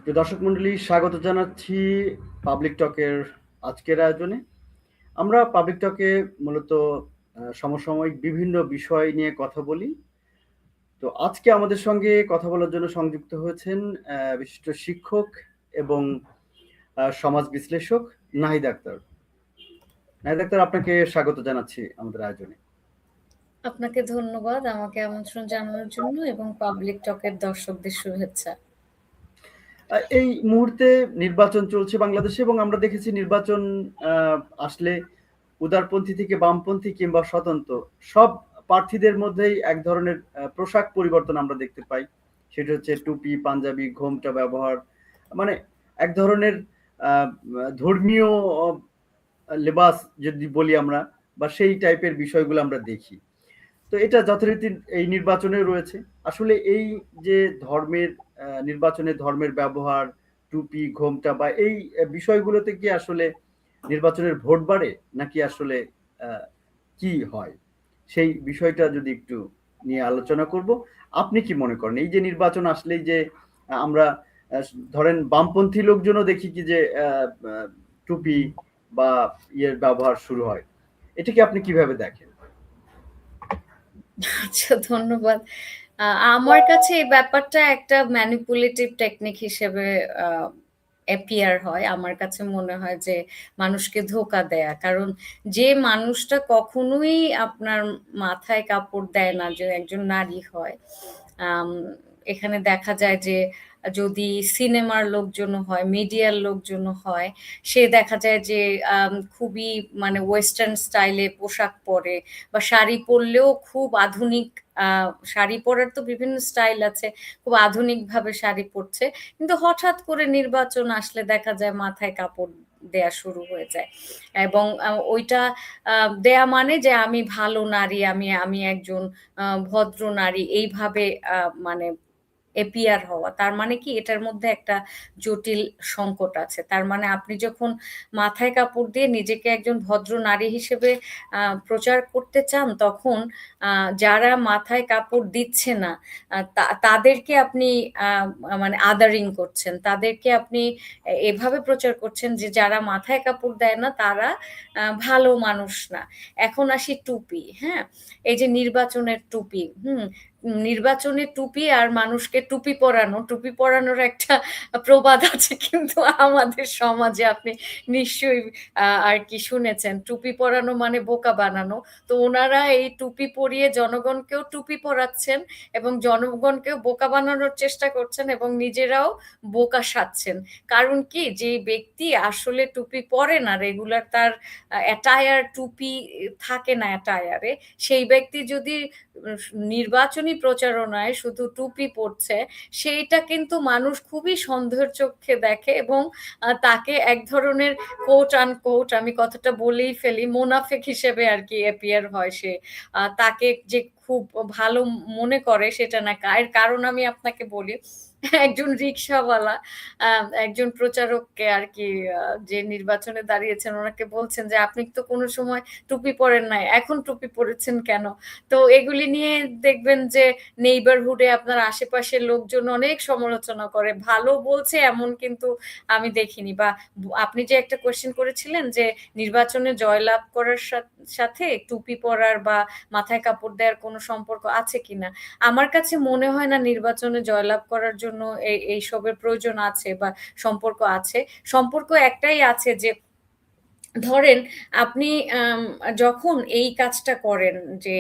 প্রিয় দর্শক মন্ডলী, স্বাগত জানাচ্ছি পাবলিক টকের আজকের আয়োজনে। আমরা পাবলিক টকে মূলত সমসাময়িক বিভিন্ন বিষয় নিয়ে কথা বলি। তো আজকে আমাদের সঙ্গে কথা বলার জন্য সংযুক্ত হয়েছেন বিশিষ্ট শিক্ষক এবং সমাজ বিশ্লেষক নাহিদ আক্তার। নাহিদ আক্তার, আপনাকে স্বাগত জানাচ্ছি আমাদের আয়োজনে। আপনাকে ধন্যবাদ আমাকে আমন্ত্রণ জানানোর জন্য এবং পাবলিক টকের দর্শকদের শুভেচ্ছা। এই মুহূর্তে নির্বাচন চলছে বাংলাদেশে এবং আমরা দেখেছি নির্বাচন আসলে উদারপন্থী থেকে বামপন্থী কিংবা স্বতন্ত্র সব প্রার্থীদের মধ্যেই এক ধরনের পোশাক পরিবর্তন আমরা দেখতে পাই। সেটা হচ্ছে টুপি, পাঞ্জাবি, ঘোমটা ব্যবহার, মানে এক ধরনের ধর্মীয় লেবাস যদি বলি আমরা, বা সেই টাইপের বিষয়গুলো আমরা দেখি। তো এটা যথারীতি এই নির্বাচনে রয়েছে। আসলে এই যে ধর্মের নির্বাচনে ধর্মের ব্যবহার, টুপি, ঘোমটা বা এই বিষয়গুলোতে কি আসলে নির্বাচনের ভোট বাড়ে নাকি আসলে কি হয়, সেই বিষয়টা যদি একটু নিয়ে আলোচনা করব। আপনি কি মনে করেন এই যে নির্বাচন আসলেই যে আমরা ধরেন বামপন্থী লোকজনও দেখি কি যে টুপি বা ইয়ের ব্যবহার শুরু হয়, এটাকে আপনি কিভাবে দেখেন? আচ্ছা, ধন্যবাদ। আমার কাছে এই ব্যাপারটা একটা ম্যানিপুলেটিভ টেকনিক হিসেবে অ্যাপিয়ার হয়। আমার কাছে মনে হয় যে মানুষকে ধোঁকা দেয়া। কারণ যে মানুষটা কখনোই আপনার মাথায় কাপড় দেয় না, যে একজন নারী হয়, এখানে দেখা যায় যে যদি সিনেমার লোকজনও হয়, মিডিয়ার লোকজনও হয়, সে দেখা যায় যে খুবই মানে ওয়েস্টার্ন স্টাইলে পোশাক পরে বা শাড়ি পরলেও খুব আধুনিক। শাড়ি পরার তো বিভিন্ন স্টাইল আছে, খুব আধুনিকভাবে শাড়ি পরছে। কিন্তু হঠাৎ করে নির্বাচন আসলে দেখা যায় মাথায় কাপড় দেয়া শুরু হয়ে যায় এবং ওইটা দেয়া মানে যে আমি ভালো নারী, আমি আমি একজন ভদ্র নারী, এইভাবে মানে এপিয়ার হওয়া। তার মানে কি এটার মধ্যে একটা জটিল সংকট আছে। তার মানে আপনি যখন মাথায় কাপড় দিয়ে নিজেকে একজন ভদ্র নারী হিসেবে প্রচার করতে চান, তখন যারা মাথায় কাপড় দিচ্ছে না তাদেরকে আপনি মানে আদারিং করছেন। তাদেরকে আপনি এভাবে প্রচার করছেন যে যারা মাথায় কাপড় দেয় না তারা ভালো মানুষ না। এখন আসি টুপি, হ্যাঁ? এই যে নির্বাচনের টুপি, নির্বাচনের টুপি আর মানুষকে টুপি পরানোর একটা প্রবাদ আছে কিন্তু আমাদের সমাজে আপনি নিশ্চয়ই আর কি শুনেছেন, টুপি পরানো মানে বোকা বানানো। তো ওনারা এই টুপি পরিয়ে জনগণকেও টুপি পরাচ্ছেন এবং জনগণকেও বোকা বানানোর চেষ্টা করছেন এবং নিজেরাও বোকা সাজছেন। কারণ কি, যে ব্যক্তি আসলে টুপি পরে না রেগুলার, তার অ্যাটায়ার টুপি থাকে না অ্যাটায়ারে, সেই ব্যক্তি যদি নির্বাচনী প্রচারণায় শুধু টুপি পরছে, সেইটা কিন্তু মানুষ খুবই সন্দেহের চোখে দেখে এবং তাকে এক ধরনের কোট আনকোট, আমি কথাটা বলেই ফেলি, মোনাফেক হিসেবে আর কি অ্যাপিয়ার হয় সে। তাকে যে খুব ভালো মনে করে সেটা না। এর কারণ আমি আপনাকে বলি। একজন রিক্শাওয়ালা একজন প্রচারককে আর কি যে নির্বাচনে দাঁড়িয়েছেন ওনাকে বলছেন যে, "আপনি তো কোনো সময় টুপি পরেন নাই। এখন টুপি পরেছেন কেন?" তো এগুলি নিয়ে দেখবেন যে নেইবারহুডে আপনার আশেপাশের লোকজন অনেক সমালোচনা করে। ভালো বলছে এমন কিন্তু আমি দেখিনি। বা আপনি যে একটা কোয়েশ্চেন করেছিলেন যে নির্বাচনে জয়লাভ করার সাথে টুপি পরার বা মাথায় কাপড় দেওয়ার কোনো সম্পর্ক আছে কিনা? আমার কাছে মনে হয় না নির্বাচনে জয়লাভ করার জন্য এইসবের প্রয়োজন আছে বা সম্পর্ক আছে। সম্পর্ক একটাই আছে যে ধরেন আপনি যখন এই কাজটা করেন যে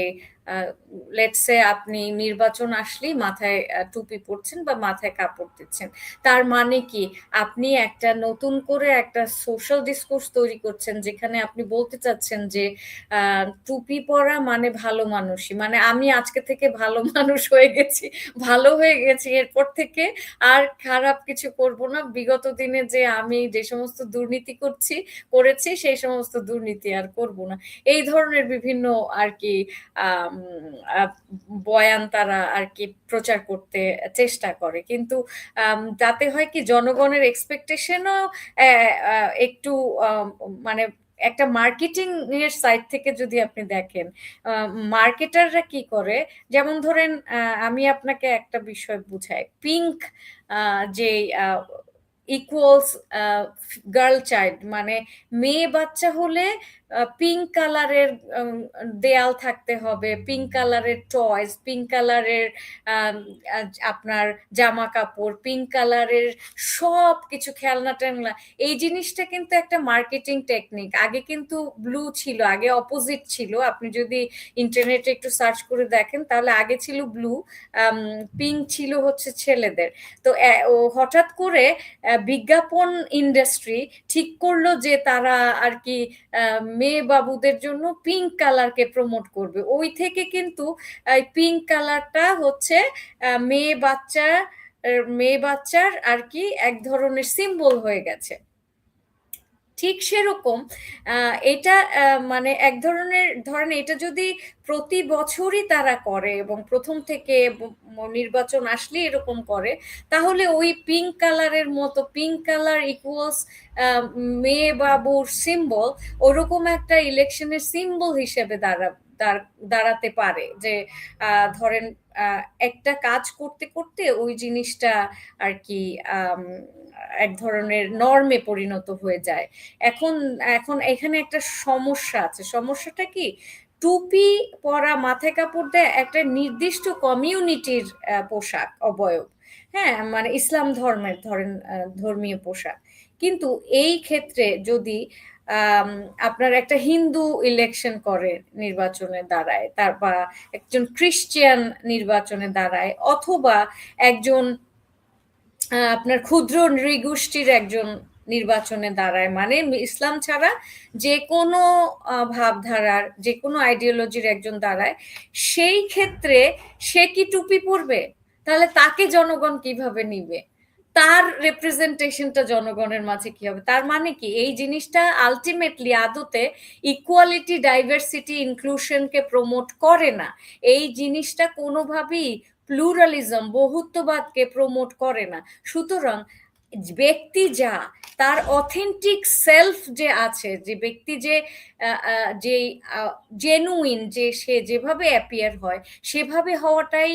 লেটস সে আপনি নির্বাচন আসলেই মাথায় টুপি পরছেন বা মাথায় কাপড় দিচ্ছেন। তার মানে কি, আপনি একটা নতুন করে একটা সোশ্যাল ডিসকোর্স তৈরি করছেন যেখানে আপনি বলতে চাচ্ছেন যে টুপি পরা মানে ভালো মানুষই। মানে আমি আজকে থেকে ভালো মানুষ হয়ে গেছি, ভালো হয়ে গেছি। এরপর থেকে আর খারাপ কিছু করব না। বিগত দিনে যে আমি যে সমস্ত দুর্নীতি করেছি সেই সমস্ত দুর্নীতি আর করব না। এই ধরনের বিভিন্ন আরকি আম আ বয়ান তারা আরকি প্রচার করতে চেষ্টা করে। কিন্তু তাতে হয় কি, জনগণের এক্সপেকটেশন ও অ্যা আ একটু আ মানে একটা মার্কেটিং এর সাইড থেকে যদি আপনি দেখেন, আ মার্কেটাররা কি করে, যেমন ধরেন আমি আপনাকে একটা বিষয় বুঝাই। পিঙ্ক যেই ইকুয়ালস গার্ল চাইল্ড, মানে মেয়ে বাচ্চা হলে পিঙ্ক কালারের দেয়াল থাকতে হবে, পিঙ্ক কালারের টয়স, পিঙ্ক কালারের আপনার জামা কাপড়, পিঙ্ক কালারের সব কিছু, খেলনা টেলনা। এই জিনিসটা কিন্তু একটা মার্কেটিং টেকনিক। আগে কিন্তু ব্লু ছিল, আগে অপোজিট ছিল। আপনি যদি ইন্টারনেটে একটু সার্চ করে দেখেন তাহলে আগে ছিল ব্লু, পিঙ্ক ছিল হচ্ছে ছেলেদের। তো হঠাৎ করে বিজ্ঞাপন ইন্ডাস্ট্রি ঠিক করলো যে তারা আর কি মেয়ে বাবুদের জন্য পিঙ্ক কালারকে প্রমোট করবে। ওই থেকে কিন্তু পিঙ্ক কালারটা হচ্ছে মেয়ে বাচ্চার আর কি এক ধরনের সিম্বল হয়ে গেছে। ঠিক সেরকম এটা মানে এক ধরনের, ধরেন এটা যদি প্রতি বছরই তারা করে এবং প্রথম থেকে নির্বাচন আসলে এরকম করে, তাহলে ওই পিঙ্ক কালারের মতো, পিঙ্ক কালার ইকুয়ালস মেয়ে বাবুর সিম্বল, ওরকম একটা ইলেকশনের সিম্বল হিসেবে দাঁড়াতে পারে। যে ধরেন একটা কাজ করতে করতে ওই জিনিসটা আর কি এক ধরনের নর্মে পরিণত হয়ে যায়। এখন এখন এখানে একটা সমস্যা আছে। সমস্যাটা কি, টুপি পরা, মাথায় কাপড় দেয়া একটা নির্দিষ্ট কমিউনিটির পোশাক, অবয়ব। হ্যাঁ, মানে ইসলাম ধর্মের ধরেন ধর্মীয় পোশাক। কিন্তু এই ক্ষেত্রে যদি আপনার একটা হিন্দু ইলেকশন করে, নির্বাচনে দাঁড়ায়, তার বা একজন খ্রিস্টিয়ান নির্বাচনে দাঁড়ায়, অথবা একজন আপনার ক্ষুদ্র নৃগোষ্ঠীর একজন নির্বাচনে দাঁড়ায়, মানে ইসলাম ছাড়া যে কোনো ভাবধারার, যে কোনো আইডিওলজির একজন দাঁড়ায়, সেই ক্ষেত্রে সে কি টুপি পরবে? তাহলে তাকে জনগণ কিভাবে নিবে? তার রিপ্রেজেন্টেশনটা জনগণের মাঝে কি হবে? তার মানে কি, এই জিনিসটা আলটিমেটলি আদতে ইকুয়ালিটি, ডাইভার্সিটি, ইনক্লুশনকে প্রমোট করে না। এই জিনিসটা কোনোভাবেই প্লুরালিজম, বহুত্ববাদকে প্রমোট করে না। সুতরাং ব্যক্তি যা, তার অথেন্টিক সেলফ যে আছে, যে ব্যক্তি যে জেনুইন, যে সে যেভাবে অ্যাপিয়ার হয় সেভাবে হওয়াটাই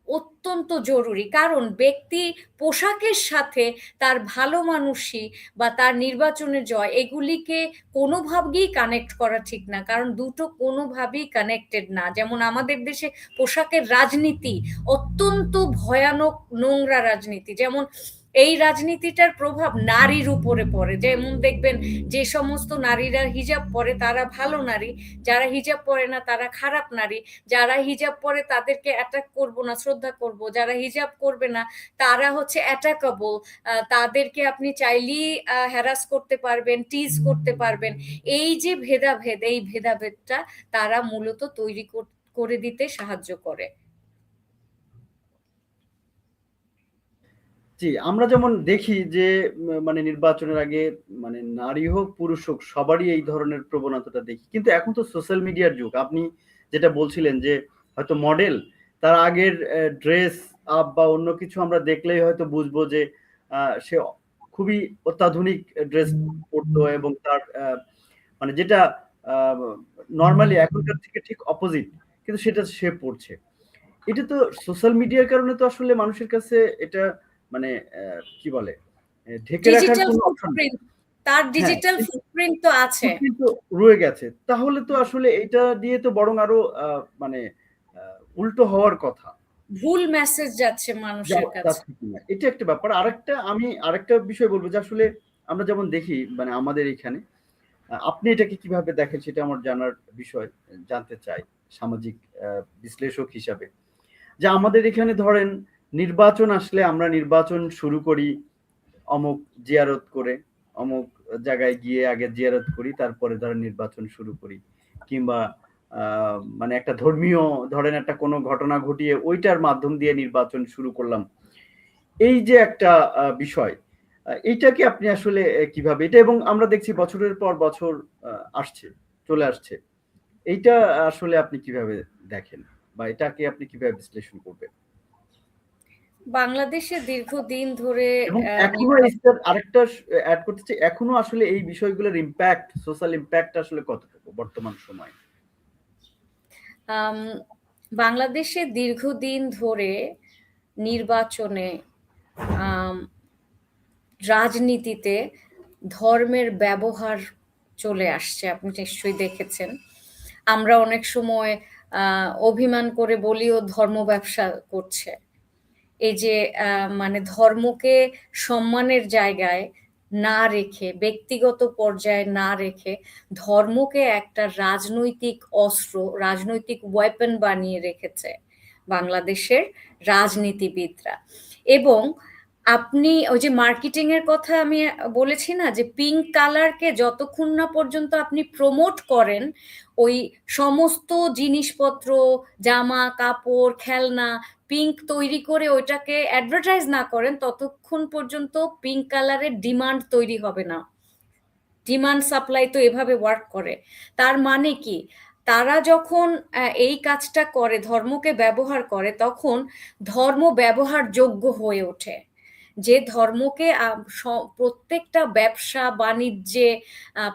অত্যন্ত জরুরি। কারণ ব্যক্তি পোশাকের সাথে তার ভালো মানুষই বা তার নির্বাচনের জয়, এগুলিকে কোনোভাবেই কানেক্ট করা ঠিক না। কারণ দুটো কোনোভাবেই কানেক্টেড না। যেমন আমাদের দেশে পোশাকের রাজনীতি অত্যন্ত ভয়ানক, নোংরা রাজনীতি। যেমন এই রাজনীতিটার প্রভাব নারীর উপরে পড়ে। যেমন দেখবেন, যে সমস্ত নারীরা হিজাব পরে তারা ভালো নারী, যারা হিজাব পরে না তারা খারাপ নারী, যারা হিজাব পরে তাদেরকে অ্যাটাক করব না, শ্রদ্ধা করব, যারা হিজাব করবে না তারা হচ্ছে অ্যাটাকেবল, তাদেরকে আপনি চাইলেই হ্যারাস করতে পারবেন, টিজ করতে পারবেন। এই যে ভেদাভেদ, এই ভেদাভেদটা তারা মূলত তৈরি করে দিতে সাহায্য করে। জি, আমরা যেমন দেখি যে মানে নির্বাচনের আগে মানে নারী হোক পুরুষ হোক সবারই এই ধরনের প্রবণতাটা দেখি। কিন্তু এখন তো সোশ্যাল মিডিয়ার যুগ। আপনি যেটা বলছিলেন যে হয়তো মডেল, তার আগের ড্রেস আপ বা অন্য কিছু আমরা দেখলেই হয়তো বুঝবো যে সে খুবই অত্যাধুনিক ড্রেস পরতো এবং তার মানে যেটা নর্মালি এখনকার থেকে ঠিক অপোজিট, কিন্তু সেটা সে পড়ছে। এটা তো সোশ্যাল মিডিয়ার কারণে তো আসলে মানুষের কাছে এটা মানে কি বলে, ঢেকে রাখার ডিজিটাল কোনো অপশন নেই। ফুটপ্রিন্ট, তার হ্যাঁ, ডিজিটাল ফুটপ্রিন্ট তো আছে। কিন্তু রয়ে গেছে। তাহলে তো আসলে এটা দিয়ে তো বরং আরো মানে উল্টো হওয়ার কথা। ভুল মেসেজ যাচ্ছে মানুষের কাছে। যাচ্ছে কিনা এটা একটা ব্যাপার। আমি আরেকটা বিষয় বলবো যে আসলে আমরা যেমন দেখি মানে আমাদের এখানে, আপনি এটাকে কিভাবে দেখেন সেটা আমার জানার বিষয়, জানতে চাই সামাজিক বিশ্লেষক হিসাবে। যে আমাদের এখানে ধরেন নির্বাচন আসলে আমরা নির্বাচন শুরু করি অমুক জিয়ারত করে, অমুক জায়গায় গিয়ে আগে জিয়ারত করি, তারপরে ধরেন নির্বাচন শুরু করি। কিংবা মানে একটা ধর্মীয়, ধরেন একটা কোনো ঘটনা ঘটিয়ে ওইটার মাধ্যম দিয়ে নির্বাচন শুরু করলাম। এই যে একটা বিষয়, এইটাকে আপনি আসলে কিভাবে, এটা এবং আমরা দেখছি বছরের পর বছর আসছে, চলে আসছে। এইটা আসলে আপনি কিভাবে দেখেন বা এটাকে আপনি কিভাবে বিশ্লেষণ করবেন? বাংলাদেশে দীর্ঘদিন ধরে এবং এখনো আরেকটা এড করতে চাই, এখনো আসলে এই বিষয়গুলোর ইম্প্যাক্ট, সোশ্যাল ইম্প্যাক্ট আসলে কতটুকু বর্তমান সময়ে? বাংলাদেশে দীর্ঘদিন ধরে নির্বাচনে রাজনীতিতে ধর্মের ব্যবহার চলে আসছে, আপনি নিশ্চয়ই দেখেছেন। আমরা অনেক সময় অভিমান করে বলিও ধর্ম ব্যবসা করছে। এই যে মানে ধর্মকে সম্মানের জায়গায় না রেখে, ব্যক্তিগত পর্যায়ে না রেখে, ধর্মকে একটা রাজনৈতিক অস্ত্র, রাজনৈতিক ওয়েপন বানিয়ে রেখেছে বাংলাদেশের রাজনীতিবিদরা। এবং আপনি ওই যে মার্কেটিং এর কথা আমি বলেছি না, যে পিঙ্ক কালারকে যতক্ষণ না পর্যন্ত আপনি প্রমোট করেন, ওই সমস্ত জিনিসপত্র, জামা কাপড়, খেলনা পিঙ্ক তৈরি করে ওইটাকে অ্যাডভার্টাইজ না করেন, ততক্ষণ পর্যন্ত পিঙ্ক কালারের ডিমান্ড তৈরি হবে না। ডিমান্ড সাপ্লাই তো এভাবে ওয়ার্ক করে। তার মানে কি, তারা যখন এই কাজটা করে, ধর্মকে ব্যবহার করে, তখন ধর্ম ব্যবহারযোগ্য হয়ে ওঠে। যে ধর্মকে প্রত্যেকটা ব্যবসা বাণিজ্যে,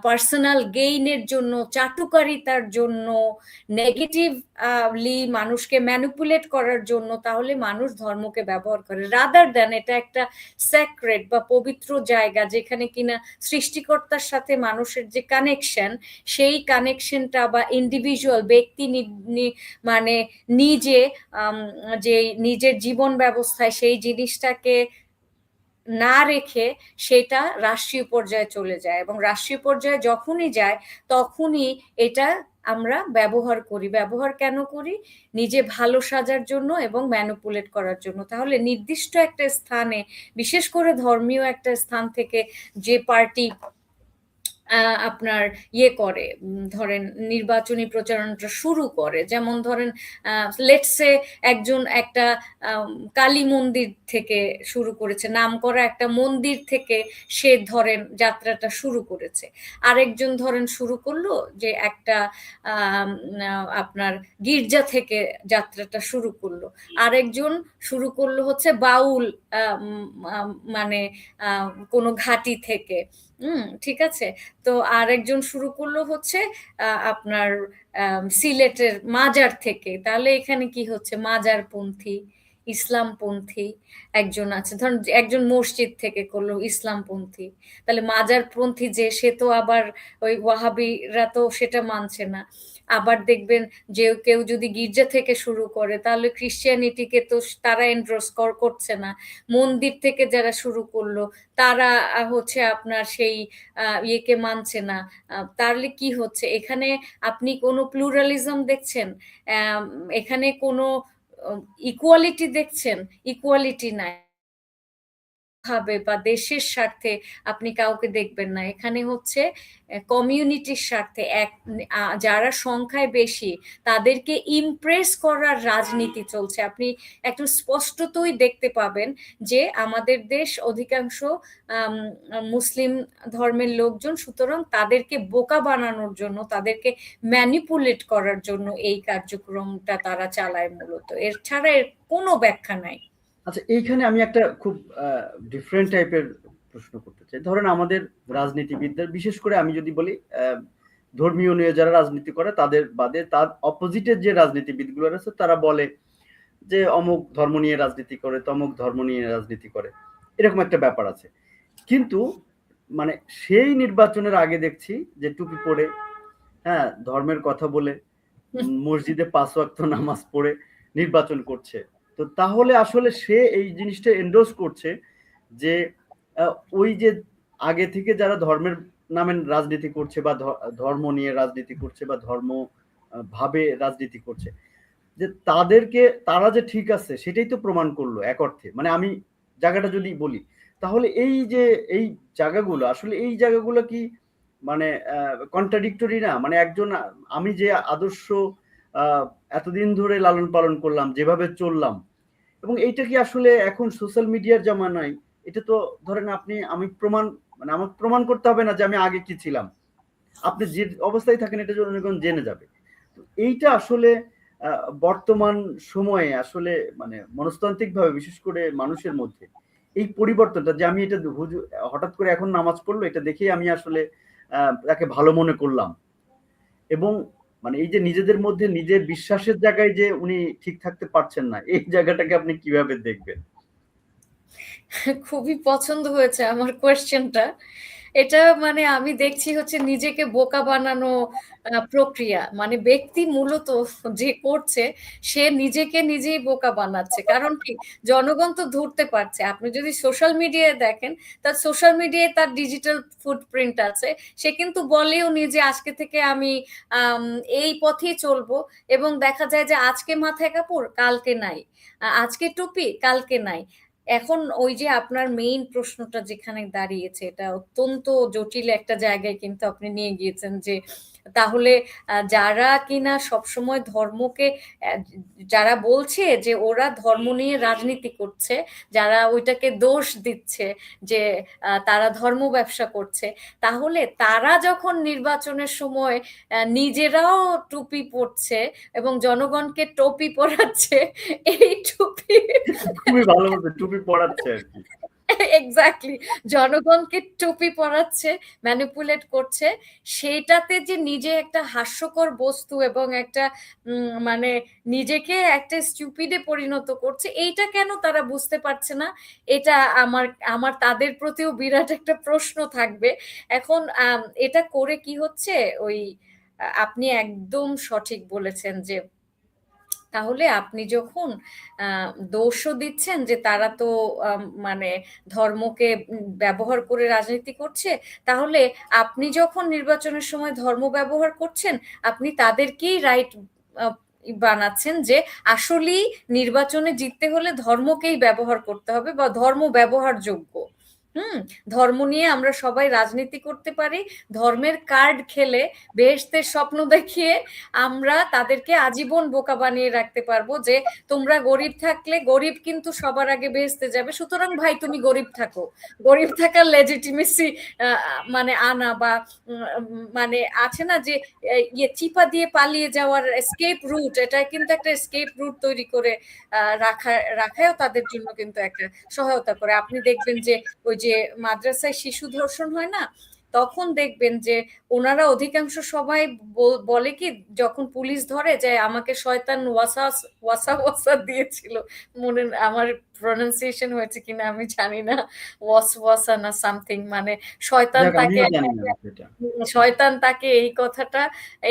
পার্সোনাল গেইনের জন্য, চাটুকারিতার জন্য, নেগেটিভলি মানুষকে ম্যানিপুলেট করার জন্য, তাহলে মানুষ ধর্মকে ব্যবহার করে, রাদার দ্যান এটা একটা স্যাক্রেড বা পবিত্র জায়গা, যেখানে কিনা সৃষ্টিকর্তার সাথে মানুষের যে কানেকশন, সেই কানেকশনটা বা ইন্ডিভিজুয়াল ব্যক্তি মানে নিজে যে নিজের জীবন ব্যবস্থায় সেই জিনিসটাকে না রেখে সেটা রাষ্ট্রীয় পর্যায়ে চলে যায়, এবং রাষ্ট্রীয় পর্যায়ে যখনই যায় তখনই এটা আমরা ব্যবহার করি। ব্যবহার কেন করি? নিজে ভালো সাজার জন্য এবং ম্যানিপুলেট করার জন্য। তাহলে নির্দিষ্ট একটা স্থানে, বিশেষ করে ধর্মীয় একটা স্থান থেকে যে পার্টি আপনার ইয়ে করে, ধরেন নির্বাচনী প্রচারণাটা শুরু করে, যেমন ধরেন লেটসে একজন একটা কালী মন্দির থেকে শুরু করেছে, নামকরা একটা মন্দির থেকে সে ধরেন যাত্রাটা শুরু করেছে। আরেকজন ধরেন শুরু করলো যে একটা আপনার গির্জা থেকে যাত্রাটা শুরু করলো, আরেকজন শুরু করলো হচ্ছে বাউল মানে কোনো ঘাঁটি থেকে। ঠিক আছে। তো আরেকজন শুরু করলো হচ্ছে আপনার সিলেটের মাজার থেকে। তাহলে এখানে কি হচ্ছে? মাজারপন্থী, ইসলামপন্থী একজন আছে, ধরুন একজন মসজিদ থেকে করলো ইসলামপন্থী। তাহলে মাজারপন্থী যে, সে তো আবার ওই ওয়াহাবিরা তো সেটা মানছে না। আবার দেখবেন যে কেউ যদি গির্জা থেকে শুরু করে, তাহলে ক্রিশ্চিয়ানিটিকে তো তারা এন্ডোর্স করছে না। মন্দির থেকে যারা শুরু করলো তারা হচ্ছে আপনার সেই ইয়েকে মানছে না। তাহলে কি হচ্ছে এখানে? আপনি কোনো প্লুরালিজম দেখছেন? এখানে কোনো ইকুয়ালিটি দেখছেন? ইকুয়ালিটি নাই ভাবে বা দেশের স্বার্থে আপনি কাউকে দেখবেন না। এখানে হচ্ছে কমিউনিটির স্বার্থে যারা সংখ্যায় বেশি তাদেরকে ইমপ্রেস করার রাজনীতি চলছে। আপনি একটু স্পষ্টতই দেখতে পাবেন যে আমাদের দেশ অধিকাংশ মুসলিম ধর্মের লোকজন, সুতরাং তাদেরকে বোকা বানানোর জন্য, তাদেরকে ম্যানিপুলেট করার জন্য এই কার্যক্রমটা তারা চালায় মূলত। এর ছাড়া এর কোনো ব্যাখ্যা নাই। আচ্ছা, এইখানে আমি একটা খুব ডিফারেন্ট টাইপের প্রশ্ন করতে চাই। ধরেন আমাদের রাজনীতিবিদদের, বিশেষ করে আমি যদি বলি ধর্মীয় নিয়ে যারা রাজনীতি করে তাদের বাদে, তার অপোজিটের যে রাজনীতিবিদগুলো আছে তারা বলে যে অমুক ধর্ম নিয়ে রাজনীতি করে, তমুক ধর্ম নিয়ে রাজনীতি করে, এরকম একটা ব্যাপার আছে। কিন্তু মানে সেই নির্বাচনের আগে দেখছি যে টুপি পরে, হ্যাঁ, ধর্মের কথা বলে, মসজিদে 5 ওয়াক্ত নামাজ পড়ে নির্বাচন করছে। তো তাহলে আসলে সে এই জিনিসটা এন্ডোর্স করছে যে ওই যে আগে থেকে যারা ধর্মের নামে রাজনীতি করছে বা ধর্ম নিয়ে রাজনীতি করছে বা ধর্ম ভাবে রাজনীতি করছে, যে তাদেরকে, তারা যে ঠিক আছে সেটাই তো প্রমাণ করলো এক অর্থে। মানে আমি জায়গাটা যদি বলি, তাহলে এই যে এই জায়গাগুলো, আসলে এই জায়গাগুলো কি মানে কন্ট্রাডিক্টরি না? মানে একজন, আমি যে আদর্শ এতদিন ধরে লালন পালন করলাম, যেভাবে চললাম, এবং এইটা কি আসলে এখন সোশ্যাল মিডিয়ার জামানায়, এটা তো ধরেন আপনি, আমি প্রমাণ, মানে আমাকে প্রমাণ করতে হবে না যে আমি আগে কি ছিলাম। আপনি যে অবস্থায় থাকেন এটা জনগণ জেনে যাবে। তো এইটা আসলে বর্তমান সময়ে আসলে মানে মনস্তান্ত্রিক ভাবে, বিশেষ করে মানুষের মধ্যে এই পরিবর্তনটা, যে আমি এটা হঠাৎ করে এখন নামাজ পড়লো এটা দেখেই আমি আসলে তাকে ভালো মনে করলাম, এবং মানে এই যে নিজেদের মধ্যে নিজের বিশ্বাসের জায়গায় যে উনি ঠিক থাকতে পারছেন না, এই জায়গাটাকে আপনি কিভাবে দেখবেন? খুবই পছন্দ হয়েছে আমার কোয়েশ্চেনটা। এটা মানে আমি দেখছি হচ্ছে নিজেকে বোকা বানানো প্রক্রিয়া। মানে ব্যক্তি মূলত যে করছে সে নিজেকে নিজেই বোকা বানাচ্ছে। কারণ কি? জনগণ তো ধরতে পারছে। আপনি যদি সোশ্যাল মিডিয়ায় দেখেন, তার সোশ্যাল মিডিয়ায় তার ডিজিটাল ফুটপ্রিন্ট আছে। সে কিন্তু বলেও নি যে আজকে থেকে আমি আম এই পথেই চলবো এবং দেখা যায় যে আজকে মাথায় কাপড়, কালকে নাই। আজকে টুপি, কালকে নাই। এখন ওই যে আপনার মেইন প্রশ্নটা যেখানে দাঁড়িয়েছে এটা অত্যন্ত জটিল একটা জায়গায় কিন্তু আপনি নিয়ে গিয়েছেন যে তাহলে যারা কিনা সবসময় ধর্মকে যারা বলছে যে ওরা ধর্ম নিয়ে রাজনীতি করছে, যারা ওইটাকে দোষ দিচ্ছে যে তারা ধর্ম ব্যবসা করছে, তাহলে তারা যখন নির্বাচনের সময় নিজেরাও টুপি পরছে এবং জনগণকে টুপি পরাচ্ছে, এই টুপি খুবই ভালো বলছে, টুপি পড়াচ্ছে আর কি। এক্স্যাক্টলি, জনগণকে টুপি পরাচ্ছে, ম্যানিপুলেট করছে, সেইটাতে যে নিজে একটা হাস্যকর বস্তু এবং একটা মানে নিজেকে একটা স্টুপিডে পরিণত করছে, এইটা কেন তারা বুঝতে পারছে না? এটা আমার আমার তাদের প্রতিও বিরাট একটা প্রশ্ন থাকবে। এখন এটা করে কি হচ্ছে, ওই আপনি একদম সঠিক বলেছেন যে তাহলে আপনি যখন দোষও দিচ্ছেন যে তারা তো মানে ধর্মকে ব্যবহার করে রাজনীতি করছে, তাহলে আপনি যখন নির্বাচনের সময় ধর্ম ব্যবহার করছেন, আপনি তাদেরকেই রাইট বানাচ্ছেন যে আসলেই নির্বাচনে জিততে হলে ধর্মকেই ব্যবহার করতে হবে বা ধর্ম ব্যবহারযোগ্য। হুম, ধর্ম নিয়ে আমরা সবাই রাজনীতি করতে পারি, ধর্মের কার্ড খেলে বেহেশতের স্বপ্ন দেখিয়ে আমরা তাদেরকে আজীবন বোকা বানিয়ে রাখতে পারবো যে তোমরা গরিব থাকলে, গরিব কিন্তু সবার আগে বেহেশতে যাবে, সুতরাং ভাই তুমি গরিব থাকো। গরিব থাকার লেজিটিমেসি মানে আনা বা মানে আছে না যে ইয়ে চিপা দিয়ে পালিয়ে যাওয়ার এসকেপ রুট, এটা কিন্তু একটা এসকেপ রুট তৈরি করে রাখাও তাদের জন্য কিন্তু একটা সহায়তা করে। আপনি দেখবেন যে ওই যে মাদ্রাসায় শিশু ধর্ষণ হয় না, তখন দেখবেন যে ওনারা অধিকাংশ সবাই বলে কি, যখন পুলিশ ধরে যে আমাকে শয়তান ওয়াসা ওয়াসা ওয়াসা দিয়েছিল, মনে আমার প্রনাউন্সিয়েশন হয়েছে কিনা আমি জানি না, ওয়াসওয়াসা না সামথিং, মানে শয়তান যাক, তাকে আমিও জানি না সেটা। শয়তান তাকে এই কথাটা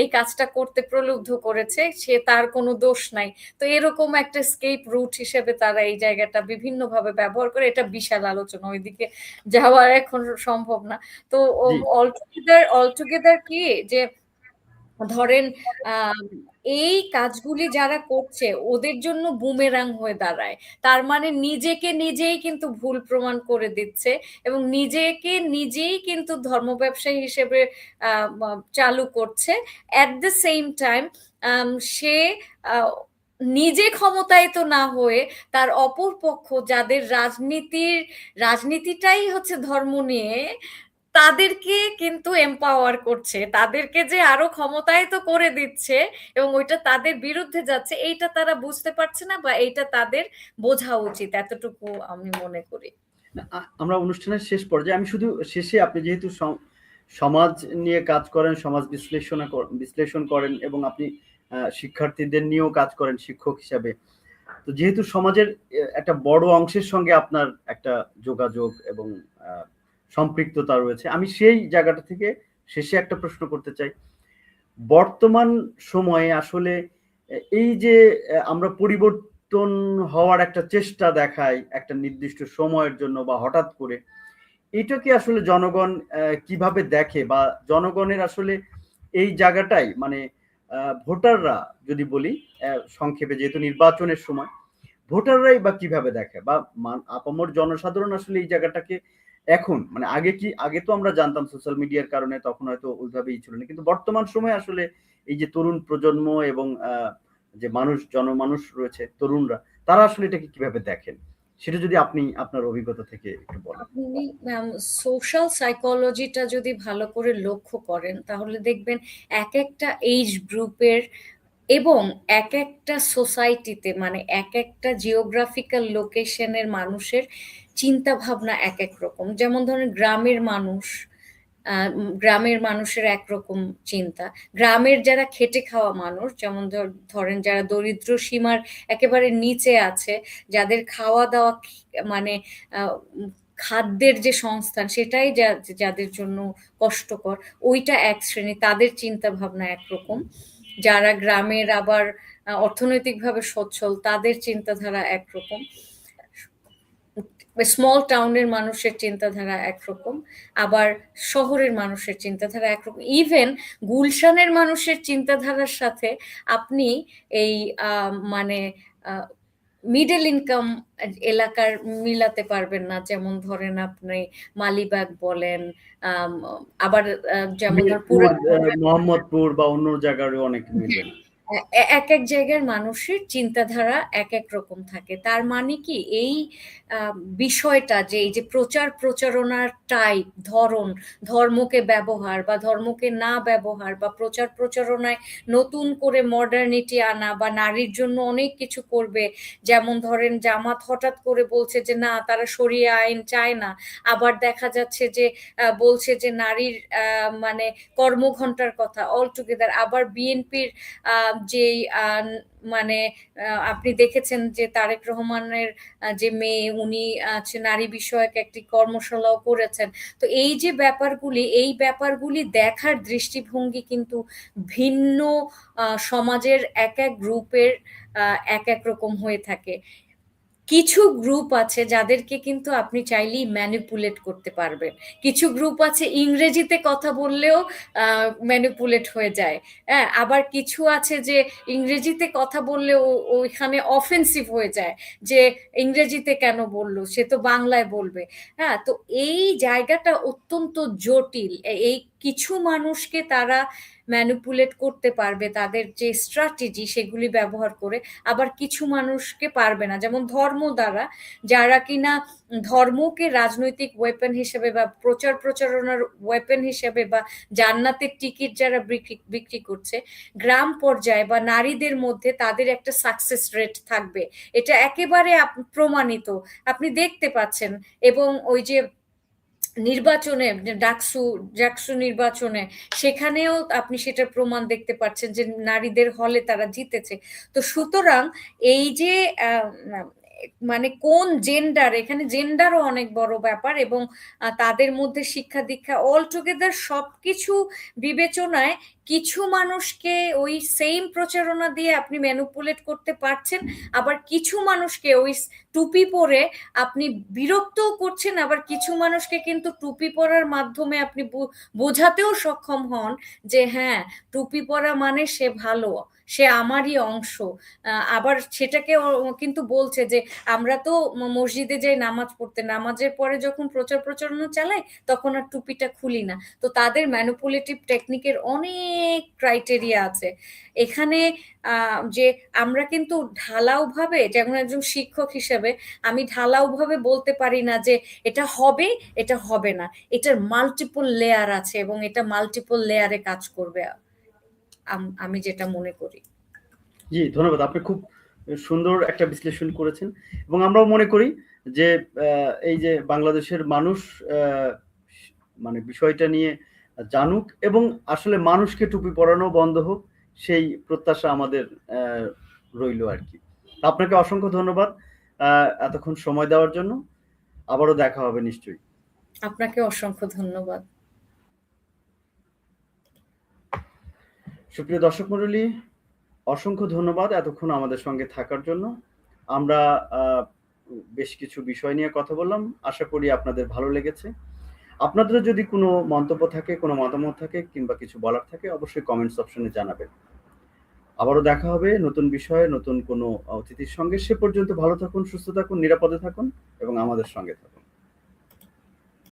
এই কাজটা করতে প্রলুব্ধ করেছে, সে তার কোনো দোষ নাই। তো এরকম একটা স্কেপ রুট হিসেবে তারা এই জায়গাটা বিভিন্নভাবে ব্যবহার করে। এটা বিশাল আলোচনা, ওইদিকে যাওয়ার এখন সম্ভব না। তো জি। অলটুগেদার কি যে ধরেন এই কাজগুলি যারা করছে ওদের জন্য বুমেরাং হয়ে দাঁড়ায়। তার মানে নিজেকে নিজেই কিন্তু ভুল প্রমাণ করে দিচ্ছে এবং নিজেকে নিজেই কিন্তু ধর্ম ব্যবসায়ী হিসেবে চালু করছে। অ্যাট দ্য সেম টাইম সে নিজে ক্ষমতায়িত না হয়ে তার অপর পক্ষ যাদের রাজনীতিটাই হচ্ছে ধর্ম নিয়ে, তাদেরকে কিন্তু এম্পাওয়ার করছে, তাদেরকে যে আরো ক্ষমতায়িত করে দিচ্ছে এবং ওইটা তাদের বিরুদ্ধে যাচ্ছে, এইটা তারা বুঝতে পারছে না বা এইটা তাদের বোঝা উচিত, এতটুকু আমি মনে করি। আমরা অনুষ্ঠানের শেষ পর্যায়ে, আমি শুধু শেষে, আপনি যেহেতু সমাজ নিয়ে কাজ করেন, সমাজ বিশ্লেষণ করেন এবং আপনি শিক্ষার্থীদের নিয়েও কাজ করেন শিক্ষক হিসাবে, তো যেহেতু সমাজের একটা বড় অংশের সঙ্গে আপনার একটা যোগাযোগ এবং সম্পৃক্ততা রয়েছে, আমি সেই জায়গাটা থেকে শেষে একটা প্রশ্ন করতে চাই। বর্তমান সময়ে আসলে এই যে আমরা পরিবর্তন হওয়ার একটা চেষ্টা দেখাই একটা নির্দিষ্ট সময়ের জন্য বা হঠাৎ করে, এটা কি আসলে জনগণ কিভাবে দেখে, বা জনগণের আসলে এই জায়গাটাই মানে ভোটাররা যদি বলি সংক্ষেপে, যেহেতু নির্বাচনের সময়, ভোটাররাই বা কিভাবে দেখে, বা আপামর জনসাধারণ আসলে এই জায়গাটাকে এখন মানে আগে তো আমরা জানতাম সোশ্যাল মিডিয়ার কারণে, তখন হয়তো ওইভাবেই ছিল না, কিন্তু বর্তমান সময়ে আসলে এই যে তরুণ প্রজন্ম এবং যে জনমানুষ রয়েছে তরুণরা, তারা আসলে এটাকে কিভাবে দেখেন, সেটা যদি আপনি আপনার অভিজ্ঞতা থেকে একটু বলেন। আপনি সোশ্যাল সাইকোলজিটা যদি ভালো করে লক্ষ্য করেন তাহলে দেখবেন এক একটা এইজ গ্রুপের এবং এক একটা সোসাইটিতে, মানে এক একটা জিওগ্রাফিক্যাল লোকেশনের মানুষের চিন্তা ভাবনা এক এক রকম। যেমন ধরেন গ্রামের মানুষ গ্রামের মানুষের একরকম চিন্তা, গ্রামের যারা খেটে খাওয়া মানুষ, যেমন ধরেন যারা দরিদ্র সীমার একেবারে নিচে আছে, যাদের খাওয়া দাওয়া মানে খাদ্যের যে সংস্থান সেটাই যাদের জন্য কষ্টকর, ওইটা এক শ্রেণী, তাদের চিন্তা ভাবনা একরকম। যারা গ্রামের আবার অর্থনৈতিকভাবে সচ্ছল, তাদের চিন্তাধারা একরকম। স্মল টাউনের মানুষের চিন্তাধারা একরকম, আবার শহরের মানুষের চিন্তাধারা একরকম। ইভেন গুলশানের মানুষের চিন্তাধারার সাথে আপনি এই মানে মিডল ইনকাম এলাকার মিলাতে পারবেন না। যেমন ধরেন আপনি মালিবাগ বলেন, আবার যেমন মোহাম্মদপুর বা অন্য জায়গারও অনেক মিলবে না। এক এক জায়গার মানুষের চিন্তাধারা এক এক রকম থাকে। তার মানে কি এই বিষয়টা যে এই যে প্রচার প্রচারণার টাইপ, ধরন, ধর্মকে ব্যবহার বা ধর্মকে না ব্যবহার, বা প্রচার প্রচারণায় নতুন করে মডার্নিটি আনা, বা নারীর জন্য অনেক কিছু করবে, যেমন ধরেন জামাত হঠাৎ করে বলছে যে না তারা শরিয়া আইন চায় না, আবার দেখা যাচ্ছে যে বলছে যে নারীর মানে কর্মঘণ্টার কথা অল টুগেদার, আবার বিএনপির যে মানে আপনি দেখেছেন যে তারেক রহমানের যে মেয়ে, উনি নারী বিষয়ক একটি কর্মশালাও করেছেন। তো এই যে ব্যাপারগুলি, এই ব্যাপারগুলি দেখার দৃষ্টিভঙ্গি কিন্তু ভিন্ন সমাজের এক এক গ্রুপের এক এক রকম হয়ে থাকে। কিছু গ্রুপ আছে যাদেরকে কিন্তু আপনি চাইলেই ম্যানিপুলেট করতে পারবেন, কিছু গ্রুপ আছে ইংরেজিতে কথা বললেও ম্যানিপুলেট হয়ে যায়। হ্যাঁ, আবার কিছু আছে যে ইংরেজিতে কথা বললেও ওইখানে অফেন্সিভ হয়ে যায়, যে ইংরেজিতে কেন বললো, সে তো বাংলায় বলবে। হ্যাঁ, তো এই জায়গাটা অত্যন্ত জটিল। এই কিছু মানুষকে তারা ম্যানিপুলেট করতে পারবে তাদের যে স্ট্র্যাটেজি সেগুলি ব্যবহার করে, আবার কিছু মানুষকে পারবে না। যেমন ধর্ম দ্বারা যারা কিনা ধর্মকে রাজনৈতিক ওয়েপন হিসেবে বা প্রচার প্রচারণার ওয়েপন হিসেবে বা জান্নাতের টিকিট যারা বিক্রি করছে, গ্রাম পর্যায়ে বা নারীদের মধ্যে তাদের একটা সাকসেস রেট থাকবে, এটা একেবারে প্রমাণিত, আপনি দেখতে পাচ্ছেন। এবং ওই যে নির্বাচনে, ডাকসু নির্বাচনে, সেখানেও আপনি সেটার প্রমাণ দেখতে পাচ্ছেন যে নারীদের হলে তারা জিতেছে। তো সুতরাং এই যে মানে কোন জেন্ডার, এখানে জেন্ডারও অনেক বড় ব্যাপার, এবং তাদের মধ্যে শিক্ষা দীক্ষা অল টুগেদার সবকিছু বিবেচনায় কিছু মানুষকে ওই সেম প্রচারণা দিয়ে আপনি ম্যানিপুলেট করতে পারছেন, আবার কিছু মানুষকে ওই টুপি পরে আপনি বিরক্তও করছেন, আবার কিছু মানুষকে কিন্তু টুপি পরার মাধ্যমে আপনি বোঝাতেও সক্ষম হন যে হ্যাঁ, টুপি পরা মানে সে ভালো, সে আমারই অংশ। আবার সেটাকে কিন্তু বলছে যে আমরা তো মসজিদে যাই নামাজ পড়তে, নামাজের পরে যখন প্রচার প্রচারণা চালাই তখন আর টুপিটা খুলি না। তো তাদের ম্যানিপুলেটিভ টেকনিকের অনেক ক্রাইটেরিয়া আছে এখানে। যে আমরা কিন্তু ঢালাও ভাবে, যেমন একজন শিক্ষক হিসেবে আমি ঢালাও ভাবে বলতে পারি না যে এটা হবে, এটা হবে না। এটার মাল্টিপল লেয়ার আছে এবং এটা মাল্টিপল লেয়ারে কাজ করবে, আমি যেটা মনে করি। জি, ধন্যবাদ। আপনি খুব সুন্দর একটা বিশ্লেষণ করেছেন, এবং আমরাও মনে করি যে এই যে বাংলাদেশের মানুষ মানে বিষয়টা নিয়ে জানুক, এবং আসলে মানুষকে টুপি পরানো বন্ধ হোক, সেই প্রত্যাশা আমাদের রইল আর কি। আপনাকে অসংখ্য ধন্যবাদ এতক্ষণ সময় দেওয়ার জন্য। আবারও দেখা হবে নিশ্চয়ই। আপনাকে অসংখ্য ধন্যবাদ। সুপ্রিয় দর্শক মণ্ডলী, অসংখ্য ধন্যবাদ এতক্ষণ আমাদের সঙ্গে থাকার জন্য। আমরা বেশ কিছু বিষয় নিয়ে কথা বললাম, আশা করি আপনাদের ভালো লেগেছে। আপনাদের যদি কোনো মন্তব্য থাকে, কোনো মতামত থাকে, কিংবা কিছু বলার থাকে, অবশ্যই কমেন্টস অপশনে জানাবেন। আবারও দেখা হবে নতুন বিষয়ে, নতুন কোনো অতিথির সঙ্গে। সে পর্যন্ত ভালো থাকুন, সুস্থ থাকুন, নিরাপদে থাকুন এবং আমাদের সঙ্গে থাকুন।